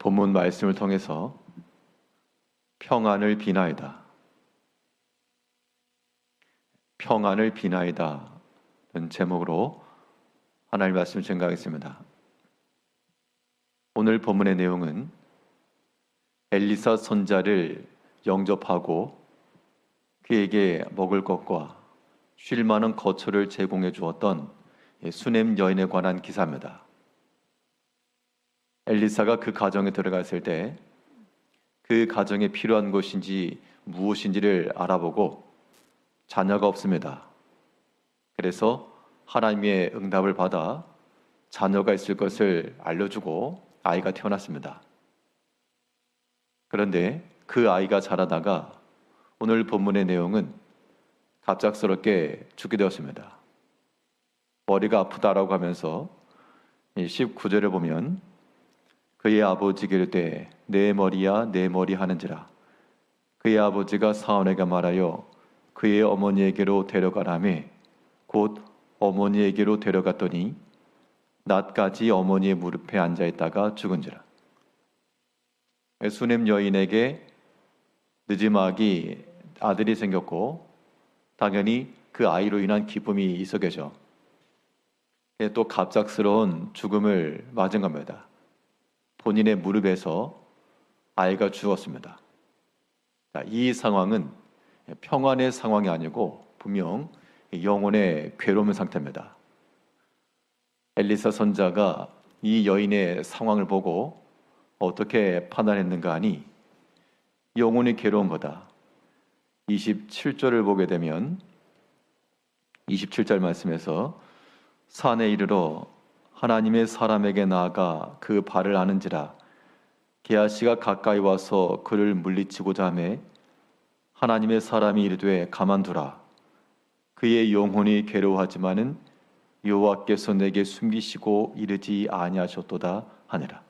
본문 말씀을 통해서 평안을 비나이다. 평안을 비나이다. 는 제목으로 하나님의 말씀을 증거하겠습니다. 오늘 본문의 내용은 엘리사 선자를 영접하고 그에게 먹을 것과 쉴 만한 거처를 제공해 주었던 수넴 여인에 관한 기사입니다. 엘리사가 그 가정에 들어갔을 때 그 가정에 필요한 것인지 무엇인지를 알아보고 자녀가 없습니다. 그래서 하나님의 응답을 받아 자녀가 있을 것을 알려주고 아이가 태어났습니다. 그런데 그 아이가 자라다가 오늘 본문의 내용은 갑작스럽게 죽게 되었습니다. 머리가 아프다라고 하면서 19절을 보면 그의 아버지에게 이르되 내 머리야 내 머리 하는지라. 그의 아버지가 사원에게 말하여 그의 어머니에게로 데려가라매 곧 어머니에게로 데려갔더니 낮까지 어머니의 무릎에 앉아있다가 죽은지라. 수넴 여인에게 느지막이 아들이 생겼고 당연히 그 아이로 인한 기쁨이 있었겠죠. 또 갑작스러운 죽음을 맞은 겁니다. 본인의 무릎에서 아이가 죽었습니다. 이 상황은 평안의 상황이 아니고 분명 영혼의 괴로운 상태입니다. 엘리사 선자가 이 여인의 상황을 보고 어떻게 판단했는가 하니 영혼의 괴로움보다 27절을 보게 되면 27절 말씀에서 산에 이르러 하나님의 사람에게 나아가 그 발을 아는지라. 게하시가 가까이 와서 그를 물리치고자 하매 하나님의 사람이 이르되 가만두라. 그의 영혼이 괴로워하지만은 여호와께서 내게 숨기시고 이르지 아니하셨도다 하니라.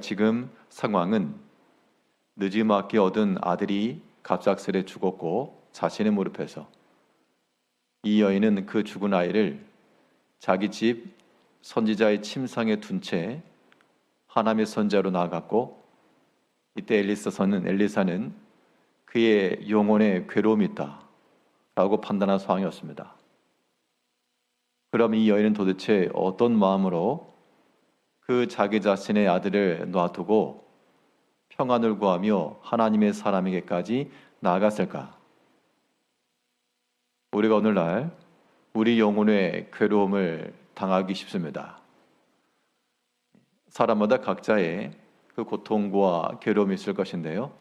지금 상황은 느지막이 얻은 아들이 갑작스레 죽었고 자신의 무릎에서 이 여인은 그 죽은 아이를 자기 집 선지자의 침상에 둔 채 하나님의 선자로 나아갔고 이때 엘리사는 그의 영혼에 괴로움이 있다 라고 판단한 상황이었습니다. 그럼 이 여인은 도대체 어떤 마음으로 그 자기 자신의 아들을 놔두고 평안을 구하며 하나님의 사람에게까지 나아갔을까? 우리가 오늘날 우리 영혼의 괴로움을 당하기 쉽습니다. 사람마다 각자의 그 고통과 괴로움이 있을 것인데요.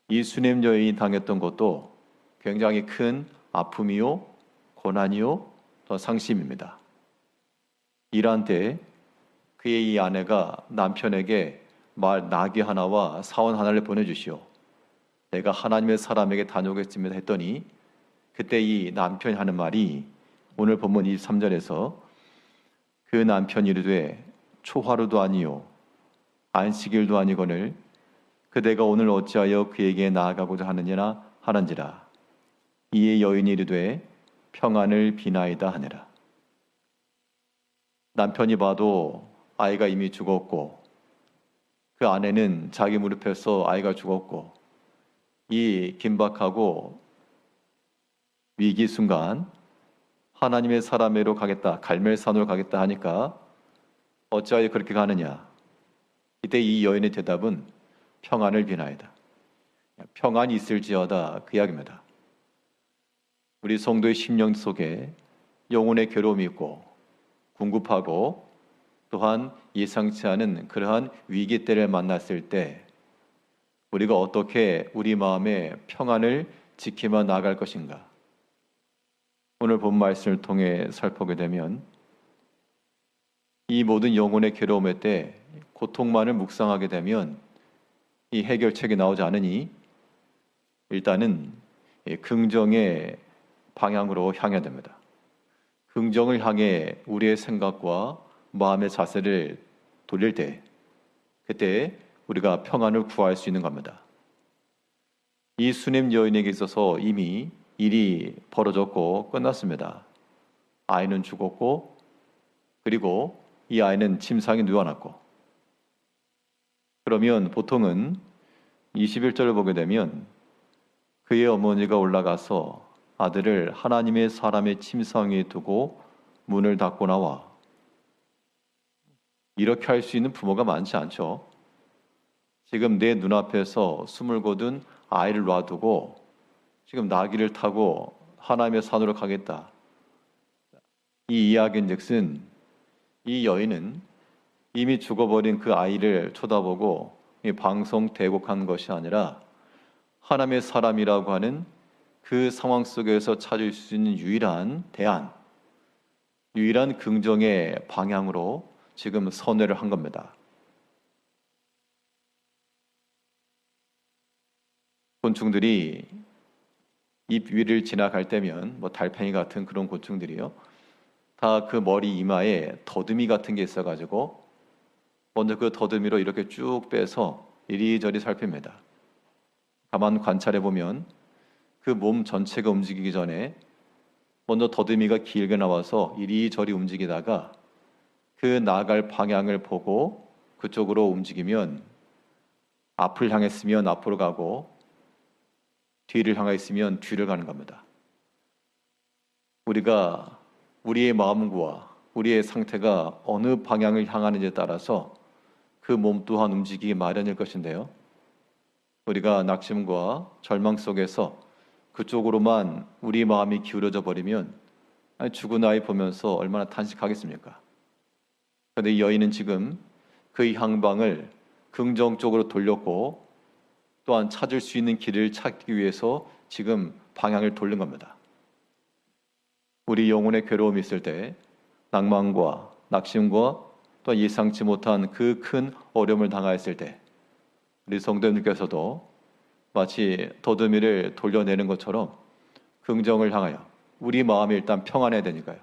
이 수넴 여인이 당했던 것도 굉장히 큰 아픔이요, 고난이요, 또 상심입니다. 일한 때 그의 이 아내가 남편에게 나귀 하나와 사원 하나를 보내주시오. 내가 하나님의 사람에게 다녀오겠습니다 했더니 그때 이 남편이 하는 말이 오늘 본문 23절에서 그 남편이 이르되 초하루도 아니요 안식일도 아니거늘 그대가 오늘 어찌하여 그에게 나아가고자 하느냐 하는지라. 이에 여인이 이르되 평안을 비나이다 하니라. 남편이 봐도 아이가 이미 죽었고 그 아내는 자기 무릎에서 아이가 죽었고 이 긴박하고 위기 순간 하나님의 사람에로 가겠다, 갈멜산으로 가겠다 하니까 어찌하여 그렇게 가느냐? 이때 이 여인의 대답은 평안을 비나이다. 평안이 있을지어다 그 이야기입니다. 우리 성도의 심령 속에 영혼의 괴로움이 있고 궁급하고 또한 예상치 않은 그러한 위기 때를 만났을 때 우리가 어떻게 우리 마음의 평안을 지키며 나아갈 것인가? 오늘 본 말씀을 통해 살펴보게 되면 이 모든 영혼의 괴로움의 때 고통만을 묵상하게 되면 이 해결책이 나오지 않으니 일단은 긍정의 방향으로 향해야 됩니다. 긍정을 향해 우리의 생각과 마음의 자세를 돌릴 때 그때 우리가 평안을 구할 수 있는 겁니다. 이 수넴 여인에게 있어서 이미 일이 벌어졌고 끝났습니다. 아이는 죽었고 그리고 이 아이는 침상에 누워놨고 그러면 보통은 21절을 보게 되면 그의 어머니가 올라가서 아들을 하나님의 사람의 침상 위에 두고 문을 닫고 나와. 이렇게 할 수 있는 부모가 많지 않죠. 지금 내 눈앞에서 숨을 거둔 아이를 놔두고 지금 나귀를 타고 하나님의 산으로 가겠다. 이 이야기인즉슨 이 여인은 이미 죽어버린 그 아이를 쳐다보고 방송대곡한 것이 아니라 하나님의 사람이라고 하는 그 상황 속에서 찾을 수 있는 유일한 대안, 유일한 긍정의 방향으로 지금 선회를 한 겁니다. 곤충들이 입 위를 지나갈 때면 달팽이 같은 그런 곤충들이요, 다 그 머리 이마에 더듬이 같은 게 있어가지고 먼저 그 더듬이로 이렇게 쭉 빼서 이리저리 살핍니다. 가만 관찰해 보면 그 몸 전체가 움직이기 전에 먼저 더듬이가 길게 나와서 이리저리 움직이다가 그 나아갈 방향을 보고 그쪽으로 움직이면 앞을 향했으면 앞으로 가고 뒤를 향했으면 뒤를 가는 겁니다. 우리가 우리의 마음과 우리의 상태가 어느 방향을 향하는지에 따라서 그 몸 또한 움직이기 마련일 것인데요. 우리가 낙심과 절망 속에서 그쪽으로만 우리 마음이 기울어져 버리면 죽은 아이 보면서 얼마나 탄식하겠습니까? 그런데 이 여인은 지금 그 향방을 긍정적으로 돌렸고 또한 찾을 수 있는 길을 찾기 위해서 지금 방향을 돌린 겁니다. 우리 영혼의 괴로움이 있을 때 낭만과 낙심과 또 예상치 못한 그 큰 어려움을 당하였을 때 우리 성도님께서도 마치 더듬이를 돌려내는 것처럼 긍정을 향하여 우리 마음이 일단 평안해야 되니까요.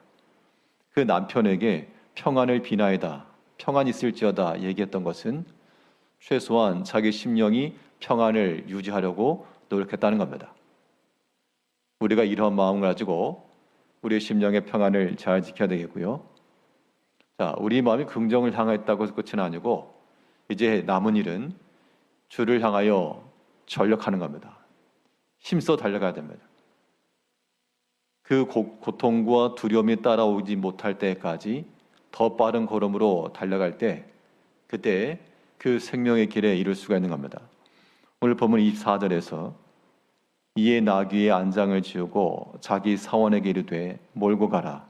그 남편에게 평안을 비나이다, 평안 있을지어다 얘기했던 것은 최소한 자기 심령이 평안을 유지하려고 노력했다는 겁니다. 우리가 이러한 마음을 가지고 우리의 심령의 평안을 잘 지켜야 되겠고요. 자, 우리 마음이 긍정을 향했다고 해서 끝은 아니고 이제 남은 일은 주를 향하여 전력하는 겁니다. 힘써 달려가야 됩니다. 그 고통과 두려움이 따라오지 못할 때까지 더 빠른 걸음으로 달려갈 때 그때 그 생명의 길에 이룰 수가 있는 겁니다. 오늘 본문 24절에서 이에 나귀의 안장을 지우고 자기 사원에게 이르되 몰고 가라.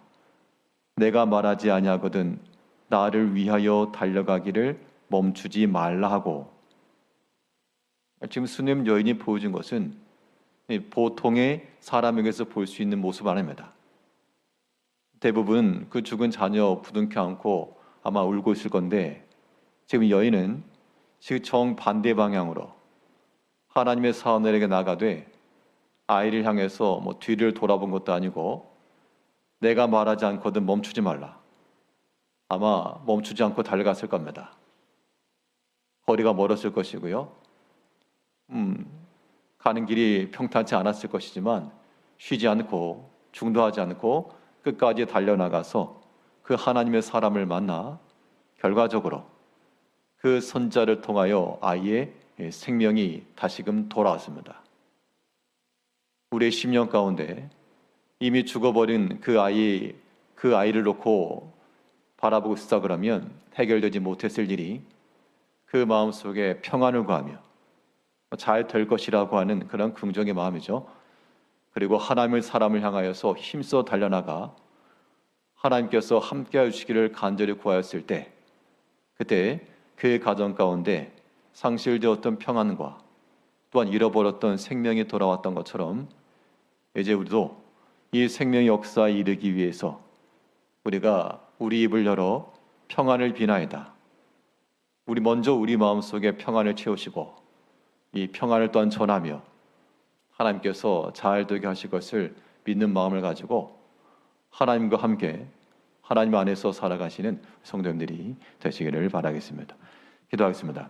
내가 말하지 아니하거든 나를 위하여 달려가기를 멈추지 말라 하고. 지금 수냄 여인이 보여준 것은 보통의 사람에게서 볼 수 있는 모습 아닙니다. 대부분 그 죽은 자녀 부둥켜 안고 아마 울고 있을 건데 지금 여인은 지금 정반대 방향으로 하나님의 사원에게 나가되 아이를 향해서 뒤를 돌아본 것도 아니고 내가 말하지 않거든 멈추지 말라. 아마 멈추지 않고 달려갔을 겁니다. 거리가 멀었을 것이고요. 가는 길이 평탄치 않았을 것이지만 쉬지 않고 중도하지 않고 끝까지 달려나가서 그 하나님의 사람을 만나 결과적으로 그 선자를 통하여 아이의 생명이 다시금 돌아왔습니다. 우리의 심령 가운데 이미 죽어버린 그 아이를 놓고 바라보고 있다 그러면 해결되지 못했을 일이 그 마음속에 평안을 구하며 잘 될 것이라고 하는 그런 긍정의 마음이죠. 그리고 하나님의 사람을 향하여서 힘써 달려나가 하나님께서 함께 해주시기를 간절히 구하였을 때 그때 그의 가정 가운데 상실되었던 평안과 또한 잃어버렸던 생명이 돌아왔던 것처럼 이제 우리도 이 생명의 역사에 이르기 위해서 우리가 우리 입을 열어 평안을 비나이다. 먼저 우리 마음속에 평안을 채우시고 이 평안을 또한 전하며 하나님께서 잘 되게 하실 것을 믿는 마음을 가지고 하나님과 함께 하나님 안에서 살아가시는 성도님들이 되시기를 바라겠습니다. 기도하겠습니다.